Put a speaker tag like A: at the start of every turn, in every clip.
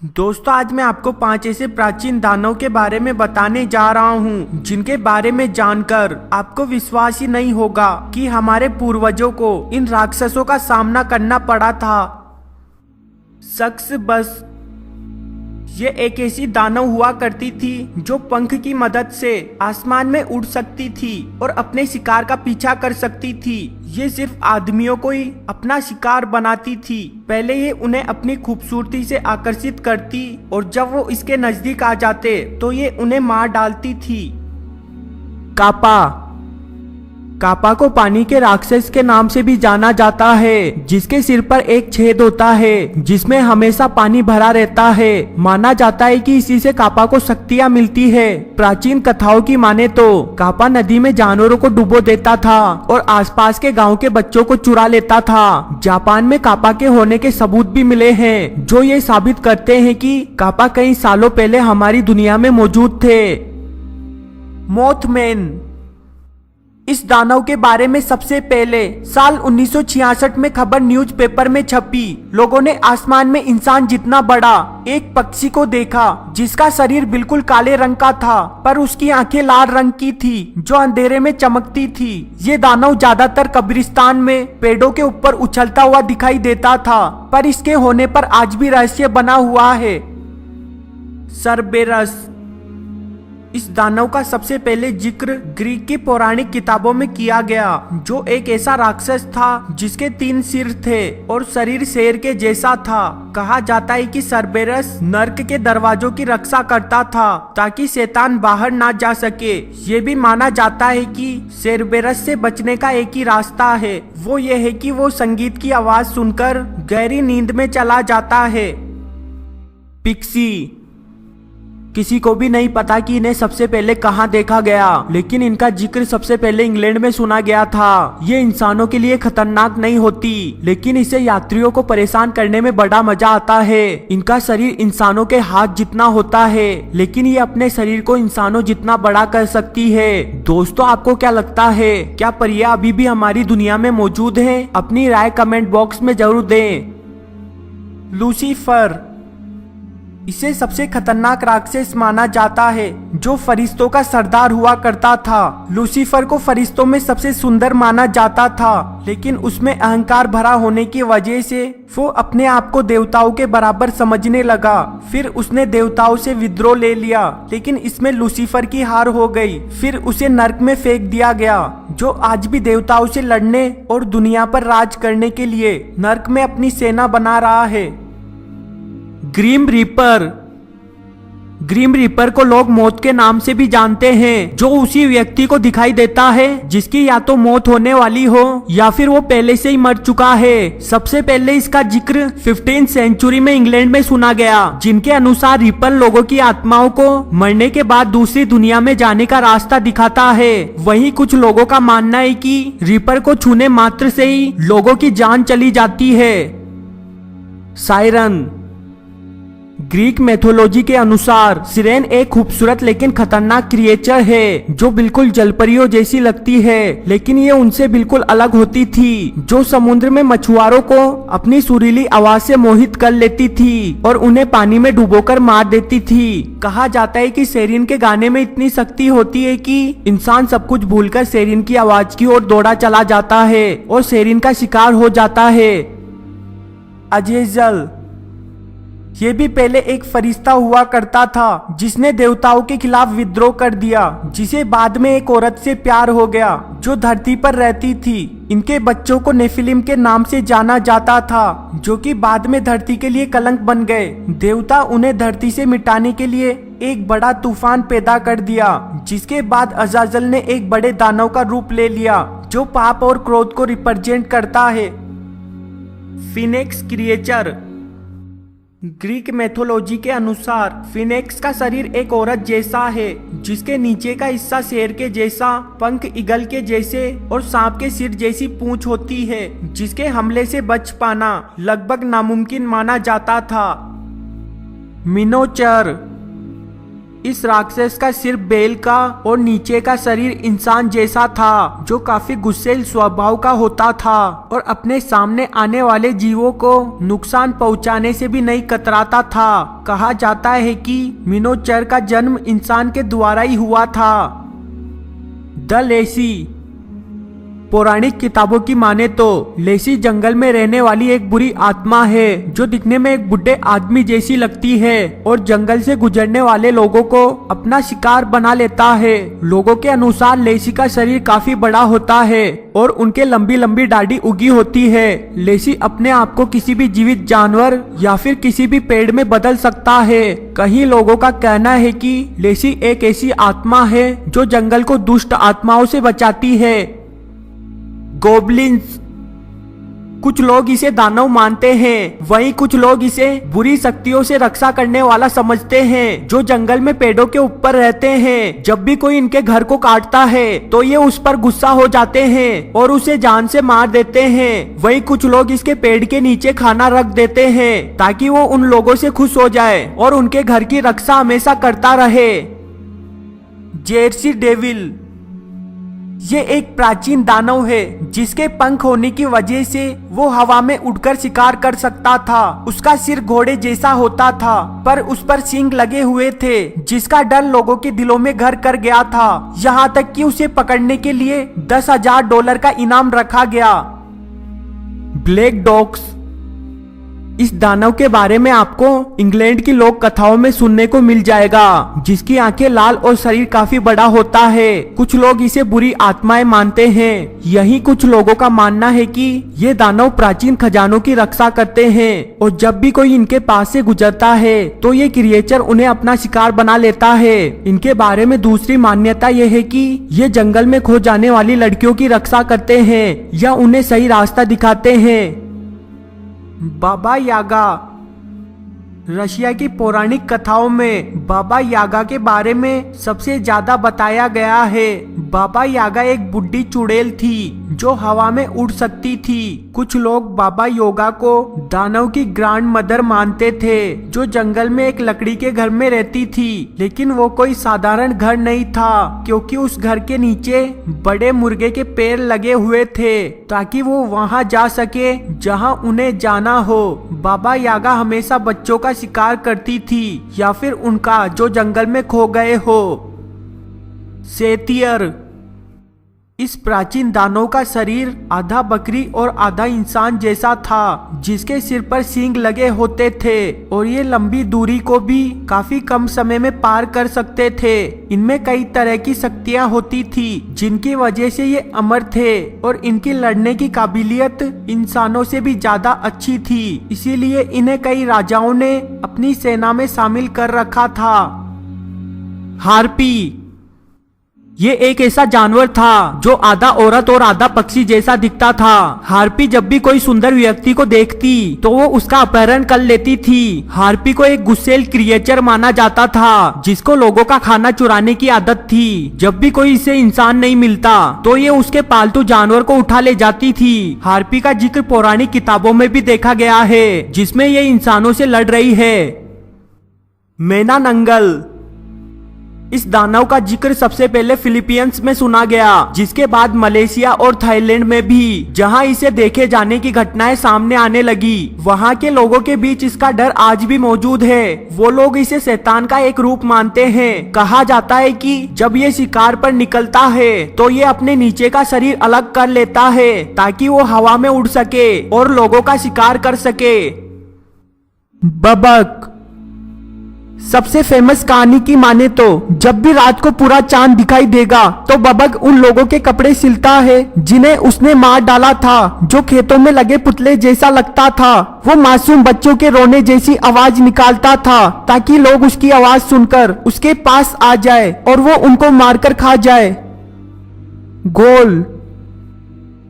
A: दोस्तों, आज मैं आपको 5 ऐसे प्राचीन दानव के बारे में बताने जा रहा हूँ जिनके बारे में जानकर आपको विश्वास ही नहीं होगा कि हमारे पूर्वजों को इन राक्षसों का सामना करना पड़ा था। शख्स बस ये एक ऐसी दानव हुआ करती थी जो पंख की मदद से आसमान में उड़ सकती थी और अपने शिकार का पीछा कर सकती थी। ये सिर्फ आदमियों को ही अपना शिकार बनाती थी। पहले ये उन्हें अपनी खूबसूरती से आकर्षित करती और जब वो इसके नजदीक आ जाते तो ये उन्हें मार डालती थी। कापा कापा को पानी के राक्षस के नाम से भी जाना जाता है, जिसके सिर पर एक छेद होता है जिसमें हमेशा पानी भरा रहता है। माना जाता है कि इसी से कापा को शक्तियां मिलती है। प्राचीन कथाओं की माने तो कापा नदी में जानवरों को डुबो देता था और आसपास के गांव के बच्चों को चुरा लेता था। जापान में कापा के होने के सबूत भी मिले हैं जो ये साबित करते हैं कि कापा कई सालों पहले हमारी दुनिया में मौजूद थे। मोथमैन इस दानव के बारे में सबसे पहले साल 1966 में खबर न्यूज़पेपर में छपी। लोगों ने आसमान में इंसान जितना बड़ा एक पक्षी को देखा जिसका शरीर बिल्कुल काले रंग का था, पर उसकी आंखें लाल रंग की थी जो अंधेरे में चमकती थी। ये दानव ज्यादातर कब्रिस्तान में पेड़ों के ऊपर उछलता हुआ दिखाई देता था, पर इसके होने पर आज भी रहस्य बना हुआ है। सर्बेरस इस दानव का सबसे पहले जिक्र ग्रीक की पौराणिक किताबों में किया गया, जो एक ऐसा राक्षस था जिसके 3 सिर थे और शरीर शेर के जैसा था। कहा जाता है कि सर्बेरस नर्क के दरवाजों की रक्षा करता था ताकि शैतान बाहर ना जा सके। ये भी माना जाता है कि सर्बेरस से बचने का एक ही रास्ता है, वो ये है कि वो संगीत की आवाज सुनकर गहरी नींद में चला जाता है। पिक्सी किसी को भी नहीं पता कि इन्हें सबसे पहले कहां देखा गया, लेकिन इनका जिक्र सबसे पहले इंग्लैंड में सुना गया था। ये इंसानों के लिए खतरनाक नहीं होती, लेकिन इसे यात्रियों को परेशान करने में बड़ा मजा आता है। इनका शरीर इंसानों के हाथ जितना होता है, लेकिन ये अपने शरीर को इंसानों जितना बड़ा कर सकती है। दोस्तों, आपको क्या लगता है, क्या परियां अभी भी हमारी दुनिया में मौजूद है? अपनी राय कमेंट बॉक्स में जरूर दें। लूसीफर इसे सबसे खतरनाक राक्षस माना जाता है जो फरिश्तों का सरदार हुआ करता था। लूसीफर को फरिश्तों में सबसे सुंदर माना जाता था, लेकिन उसमें अहंकार भरा होने की वजह से वो अपने आप को देवताओं के बराबर समझने लगा। फिर उसने देवताओं से विद्रोह ले लिया, लेकिन इसमें लूसीफर की हार हो गई। फिर उसे नर्क में फेंक दिया गया, जो आज भी देवताओं से लड़ने और दुनिया पर राज करने के लिए नर्क में अपनी सेना बना रहा है। ग्रीम रीपर को लोग मौत के नाम से भी जानते हैं, जो उसी व्यक्ति को दिखाई देता है जिसकी या तो मौत होने वाली हो या फिर वो पहले से ही मर चुका है। सबसे पहले इसका जिक्र 15वीं सेंचुरी में इंग्लैंड में सुना गया, जिनके अनुसार रीपर लोगों की आत्माओं को मरने के बाद दूसरी दुनिया में जाने का रास्ता दिखाता है। वहीं कुछ लोगों का मानना है कि रीपर को छूने मात्र से ही लोगों की जान चली जाती है। सायरन ग्रीक मैथोलॉजी के अनुसार सिरेन एक खूबसूरत लेकिन खतरनाक क्रिएचर है जो बिल्कुल जलपरियों जैसी लगती है, लेकिन ये उनसे बिल्कुल अलग होती थी, जो समुद्र में मछुआरों को अपनी सुरीली आवाज से मोहित कर लेती थी और उन्हें पानी में डुबोकर मार देती थी। कहा जाता है कि सेरिन के गाने में इतनी शक्ति होती है कि इंसान सब कुछ भूलकर सेरिन की आवाज की ओर दौड़ा चला जाता है और सेरिन का शिकार हो जाता है। अजेजल ये भी पहले एक फरिश्ता हुआ करता था जिसने देवताओं के खिलाफ विद्रोह कर दिया, जिसे बाद में एक औरत से प्यार हो गया जो धरती पर रहती थी। इनके बच्चों को नेफिलिम के नाम से जाना जाता था, जो कि बाद में धरती के लिए कलंक बन गए। देवता उन्हें धरती से मिटाने के लिए एक बड़ा तूफान पैदा कर दिया, जिसके बाद अजाजल ने एक बड़े दानव का रूप ले लिया जो पाप और क्रोध को रिप्रेजेंट करता है। फिनेक्स क्रिएचर ग्रीक मैथोलॉजी के अनुसार फिनेक्स का शरीर एक औरत जैसा है, जिसके नीचे का हिस्सा शेर के जैसा, पंख ईगल के जैसे और सांप के सिर जैसी पूंछ होती है, जिसके हमले से बच पाना लगभग नामुमकिन माना जाता था। मिनोचर इस राक्षस का सिर बैल का और नीचे का शरीर इंसान जैसा था, जो काफी गुस्सैल स्वभाव का होता था और अपने सामने आने वाले जीवों को नुकसान पहुंचाने से भी नहीं कतराता था। कहा जाता है कि मिनोचर का जन्म इंसान के द्वारा ही हुआ था। द लेसी। पौराणिक किताबों की माने तो लेसी जंगल में रहने वाली एक बुरी आत्मा है, जो दिखने में एक बुढ़े आदमी जैसी लगती है और जंगल से गुजरने वाले लोगों को अपना शिकार बना लेता है। लोगों के अनुसार लेसी का शरीर काफी बड़ा होता है और उनके लंबी लंबी दाढ़ी उगी होती है। लेसी अपने आप को किसी भी जीवित जानवर या फिर किसी भी पेड़ में बदल सकता है। कई लोगों का कहना है कि लेसी एक ऐसी आत्मा है जो जंगल को दुष्ट आत्माओं से बचाती है। गोब्लिन्स। कुछ लोग इसे दानव मानते हैं, वहीं कुछ लोग इसे बुरी शक्तियों से रक्षा करने वाला समझते हैं, जो जंगल में पेड़ों के ऊपर रहते हैं। जब भी कोई इनके घर को काटता है तो ये उस पर गुस्सा हो जाते हैं और उसे जान से मार देते हैं। वहीं कुछ लोग इसके पेड़ के नीचे खाना रख देते हैं ताकि वो उन लोगों से खुश हो जाए और उनके घर की रक्षा हमेशा करता रहे। Jersey devil. ये एक प्राचीन दानव है, जिसके पंख होने की वजह से वो हवा में उड़कर शिकार कर सकता था। उसका सिर घोड़े जैसा होता था, पर उस पर सींग लगे हुए थे, जिसका डर लोगों के दिलों में घर कर गया था। यहाँ तक कि उसे पकड़ने के लिए $10,000 का इनाम रखा गया। Black dogs. इस दानव के बारे में आपको इंग्लैंड की लोक कथाओं में सुनने को मिल जाएगा, जिसकी आंखें लाल और शरीर काफी बड़ा होता है। कुछ लोग इसे बुरी आत्माएं मानते हैं। यही कुछ लोगों का मानना है कि ये दानव प्राचीन खजानों की रक्षा करते हैं और जब भी कोई इनके पास से गुजरता है तो ये क्रिएचर उन्हें अपना शिकार बना लेता है। इनके बारे में दूसरी मान्यता यह है कि ये जंगल में खो जाने वाली लड़कियों की रक्षा करते हैं या उन्हें सही रास्ता दिखाते हैं। बाबा यागा। रशिया की पौराणिक कथाओं में बाबा यागा के बारे में सबसे ज्यादा बताया गया है। बाबा यागा एक बुढ़ी चुड़ैल थी जो हवा में उड़ सकती थी। कुछ लोग बाबा योगा को दानव की ग्रैंड मदर मानते थे, जो जंगल में एक लकड़ी के घर में रहती थी। लेकिन वो कोई साधारण घर नहीं था, क्योंकि उस घर के नीचे बड़े मुर्गे के पैर लगे हुए थे ताकि वो वहां जा सके जहां उन्हें जाना हो। बाबा यागा हमेशा बच्चों का शिकार करती थी या फिर उनका जो जंगल में खो गए हो। सेतियर। इस प्राचीन दानव का शरीर आधा बकरी और आधा इंसान जैसा था, जिसके सिर पर सींग लगे होते थे और ये लंबी दूरी को भी काफी कम समय में पार कर सकते थे। इनमें कई तरह की शक्तियां होती थी, जिनकी वजह से ये अमर थे और इनकी लड़ने की काबिलियत इंसानों से भी ज्यादा अच्छी थी। इसीलिए इन्हें कई राजाओं ने अपनी सेना में शामिल कर रखा था। हार्पी। ये एक ऐसा जानवर था जो आधा औरत और आधा पक्षी जैसा दिखता था। हार्पी जब भी कोई सुंदर व्यक्ति को देखती तो वो उसका अपहरण कर लेती थी। हार्पी को एक गुस्सैल क्रिएचर माना जाता था, जिसको लोगों का खाना चुराने की आदत थी। जब भी कोई इसे इंसान नहीं मिलता तो ये उसके पालतू जानवर को उठा ले जाती थी। हार्पी का जिक्र पौराणिक किताबों में भी देखा गया है, जिसमें ये इंसानों से लड़ रही है। मैना नंगल। इस दानव का जिक्र सबसे पहले फिलीपींस में सुना गया, जिसके बाद मलेशिया और थाईलैंड में भी, जहां इसे देखे जाने की घटनाएं सामने आने लगी। वहां के लोगों के बीच इसका डर आज भी मौजूद है। वो लोग इसे शैतान का एक रूप मानते हैं। कहा जाता है कि जब ये शिकार पर निकलता है तो ये अपने नीचे का शरीर अलग कर लेता है ताकि वो हवा में उड़ सके और लोगों का शिकार कर सके। बबक। सबसे फेमस कहानी की माने तो जब भी रात को पूरा चांद दिखाई देगा तो बबक उन लोगों के कपड़े सिलता है जिन्हें उसने मार डाला था, जो खेतों में लगे पुतले जैसा लगता था। वो मासूम बच्चों के रोने जैसी आवाज निकालता था ताकि लोग उसकी आवाज सुनकर उसके पास आ जाए और वो उनको मारकर खा जाए। गोल।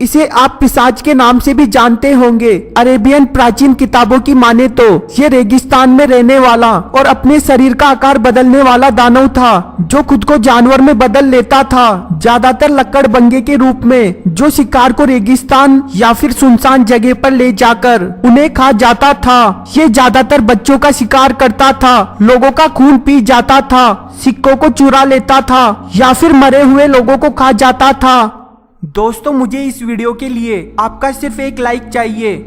A: इसे आप पिशाच के नाम से भी जानते होंगे। अरेबियन प्राचीन किताबों की माने तो ये रेगिस्तान में रहने वाला और अपने शरीर का आकार बदलने वाला दानव था, जो खुद को जानवर में बदल लेता था, ज्यादातर लकड़बंगे के रूप में, जो शिकार को रेगिस्तान या फिर सुनसान जगह पर ले जाकर उन्हें खा जाता था। ये ज्यादातर बच्चों का शिकार करता था, लोगों का खून पी जाता था, सिक्कों को चुरा लेता था या फिर मरे हुए लोगों को खा जाता था। दोस्तों, मुझे इस वीडियो के लिए आपका सिर्फ एक लाइक चाहिए।